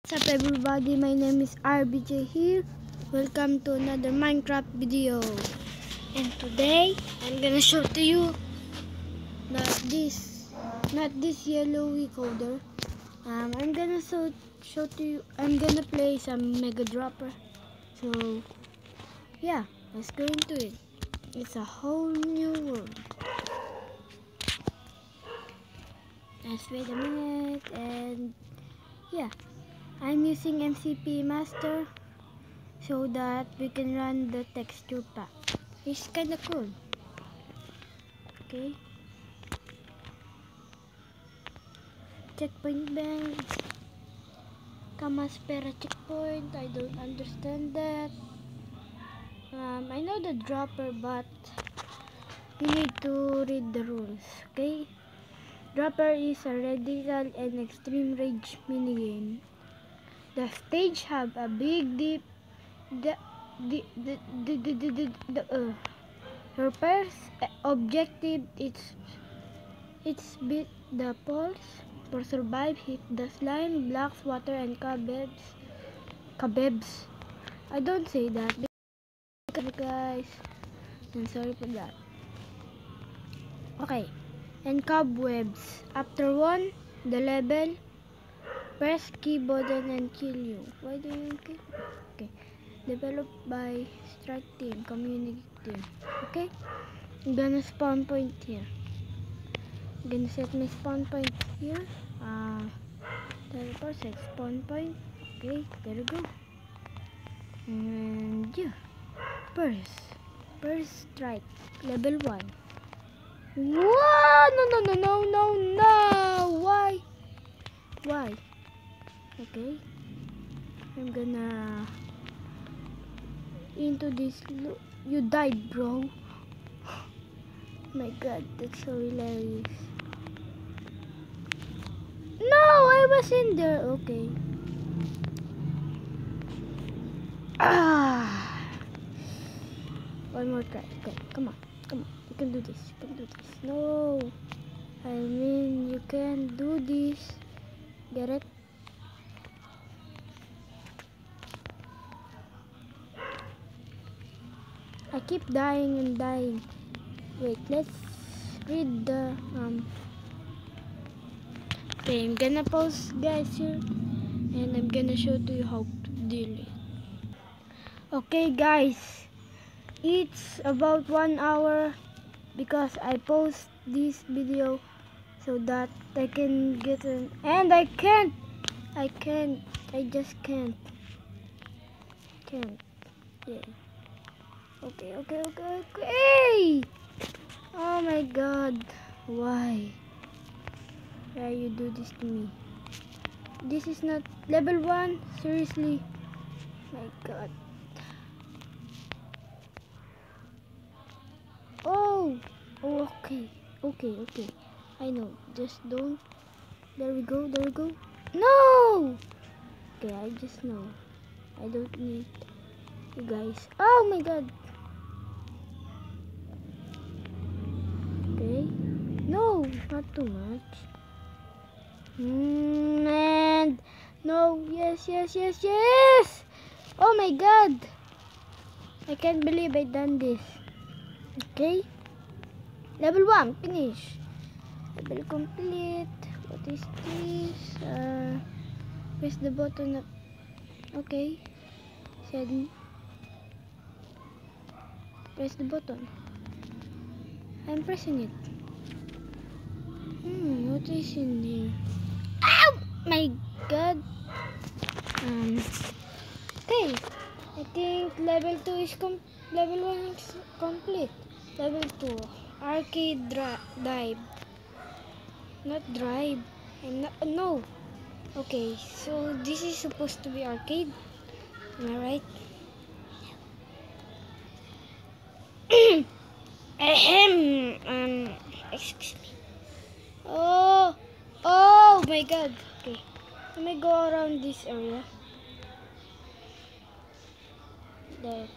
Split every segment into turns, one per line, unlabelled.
What's up everybody, my name is RBJ here. Welcome to another Minecraft video. And today, I'm gonna show to you not this yellowy coder. I'm gonna show to you, I'm gonna play some Mega Dropper. So, yeah, let's go into it. It's a whole new world. Let's wait a minute and yeah. I'm using MCP Master so that we can run the texture pack. It's kinda cool. Okay. Checkpoint bank. Kamaspera checkpoint. I don't understand that. I know the dropper, but you need to read the rules. Okay. Dropper is a radical and extreme rage minigame. The stage have a big deep your first objective is beat the poles. For survive, hit the slime, blocks, water, and cobwebs. I don't say that because guys, I'm sorry for that. Okay, and cobwebs. After one, the level. Press key button and kill you. Why do you kill? Okay. Developed by Strike Team, Community Team. Okay? I'm gonna spawn point here. I'm gonna set my spawn point here. Teleport, set spawn point. Okay, there we go. And yeah. First strike. Level 1. Whoa! No! Why? Okay. I'm gonna into this. You died, bro. My god, that's so hilarious. No, I was in there. Okay. One more try. Okay, come on. You can do this. No, I mean you can do this. Get it? I keep dying and dying. Wait, let's read the Okay, I'm gonna pause guys here and I'm gonna show to you how to deal it. Okay guys, it's about 1 hour because I post this video so that I can get an and I just can't. Yeah. Okay. Oh my god. Why you do this to me? This is not level 1. Seriously. My god. Oh, okay. I know. Just don't. There we go. No! Okay, I just know. I don't need you guys. Oh my god. Okay. No, not too much. And no, yes. Oh my god. I can't believe I done this. Okay. Level 1, finish. Level complete. What is this? Press the button up. Okay. Press the button. I'm pressing it. What is in here? Ow! My god. Okay. I think level 2 is level 1 is complete. Level 2. Arcade dive. Not drive. No. Okay, so this is supposed to be arcade. Am I right? Excuse me. Oh my god. Okay. Let me go around this area. There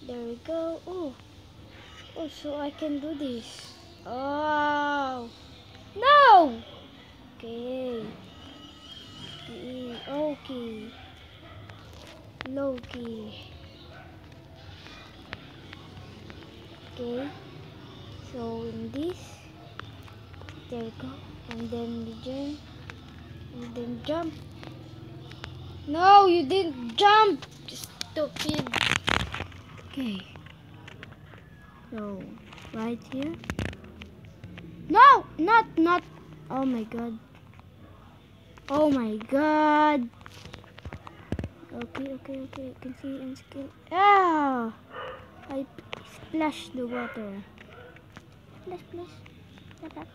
we go. Oh, so I can do this. Oh, no! Okay. Loki. Loki. Okay. So in this, there we go. And then you jump. And then jump. No, you didn't jump. Stupid. Okay. So right here. No, not. Oh my god. Oh my god. Okay. I can see and skin. Ah! I splashed the water. Splash. Tap.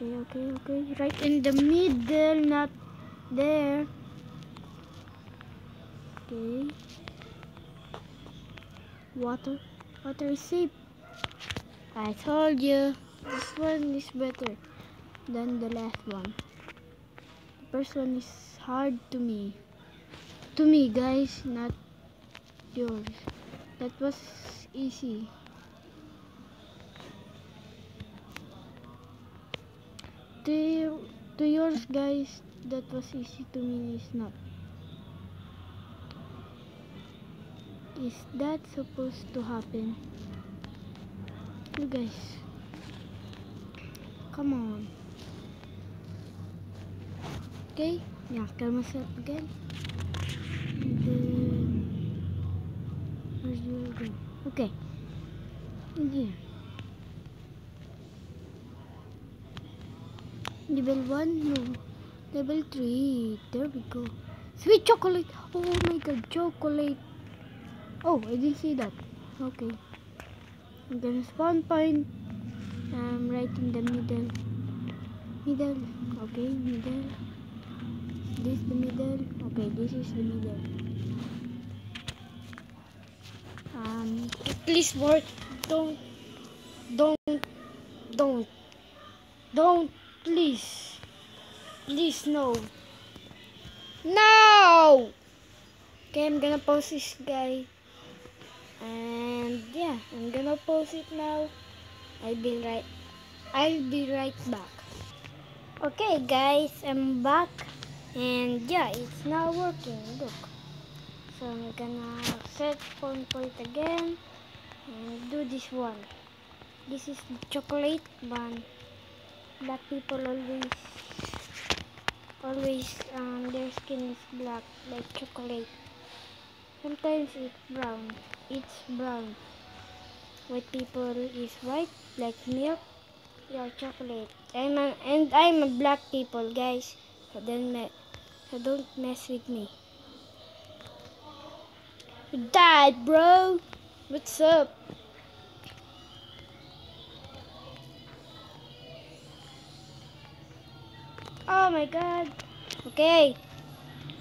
Okay. Right in the middle, not there. Okay. Water is safe. I told you. This one is better than the last one. The first one is hard to me. To me, guys, not yours. That was easy. To yours, guys, that was easy. To me, it's not. Is that supposed to happen? You guys, come on. Okay, yeah, kill myself again. And then, where's you go? Okay, in here. Level 1, no. Level 3, there we go. Sweet chocolate. Oh my god, chocolate. Oh, I didn't see that. Okay. I'm gonna spawn point. Right in the middle. Okay, middle. This the middle. Okay, this is the middle. Please work. Don't, please. Please, no. No! Okay, I'm gonna post this guy. And yeah, I'm gonna post it now. I'll be right back. Okay guys, I'm back. And yeah, it's now working. Look. So I'm gonna set spawn point again. And do this one. This is the chocolate one. Black people always their skin is black like chocolate. Sometimes it's brown. White people is white like milk. Yeah, chocolate. I'm a black people, guys. So don't mess with me. You died, bro. What's up? Oh my god. Okay.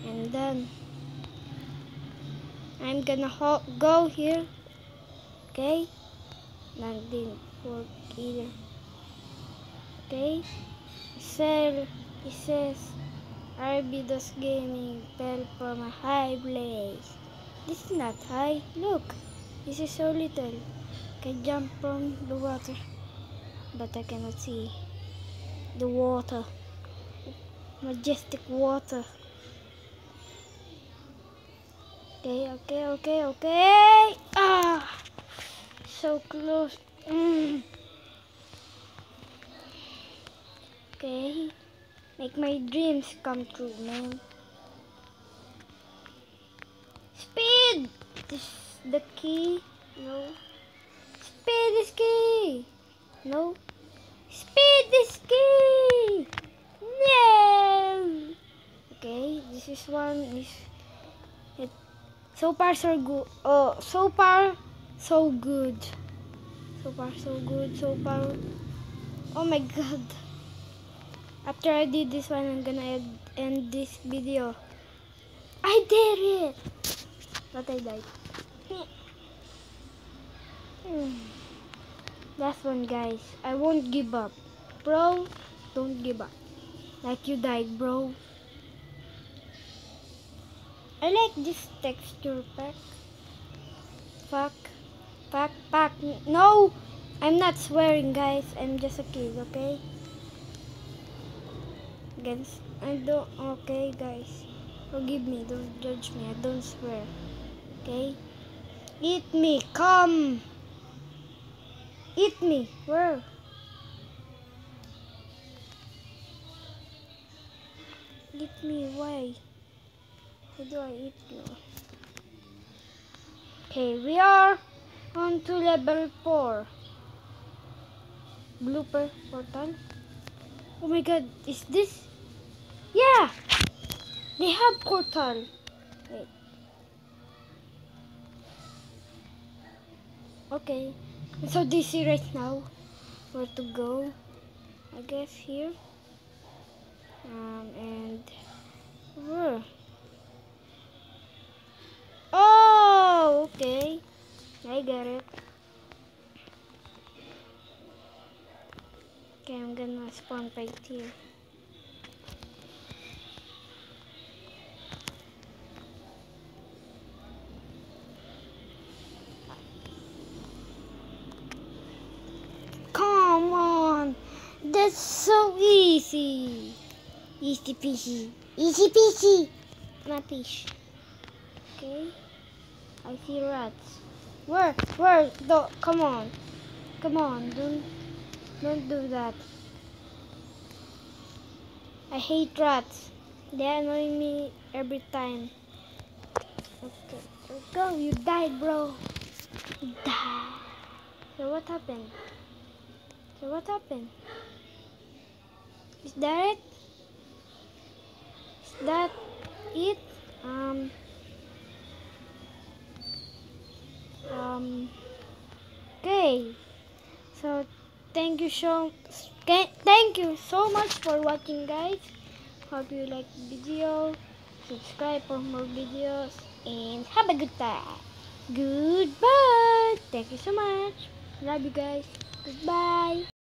And then I'm gonna go here. Okay. That didn't work either. Okay. It says Arbidos Gaming fell from a high place. This is not high. Look. This is so little. I can jump from the water. But I cannot see the water. Majestic water. Okay. Ah, so close. Okay, make my dreams come true, man. Speed. This is the key. No. Speed is key. No. Speed is key. No. Okay, this is one. So far so good. Oh, so far so good. So far. Oh my god. After I did this one, I'm gonna end this video. I did it. But I died. Last one, guys. I won't give up. Bro, don't give up. Like you died, bro. I like this texture pack. Pack. No! I'm not swearing, guys. I'm just a kid, okay? Against, I don't, okay guys. Forgive me, don't judge me, I don't swear. Okay? Eat me, come! Eat me, where? Eat me, why? How do I eat you? Okay, we are on to level 4. Blooper portal. Oh my god, is this? Yeah! They have portal. Wait. Okay. So they see right now where to go. I guess here. And where? Oh, okay. I get it. Okay, I'm gonna spawn right here. Come on! That's so easy! Easy peasy. Easy peasy! Not fish. Okay. I see rats. Where? Where? Come on. Come on. Don't do that. I hate rats. They annoy me every time. Okay. Let's go. You died, bro. You died. So what happened? So what happened? Is that it? Is that it? Okay. So thank you so much for watching, guys. Hope you like the video. Subscribe for more videos and have a good time. Goodbye. Thank you so much. Love you guys. Goodbye.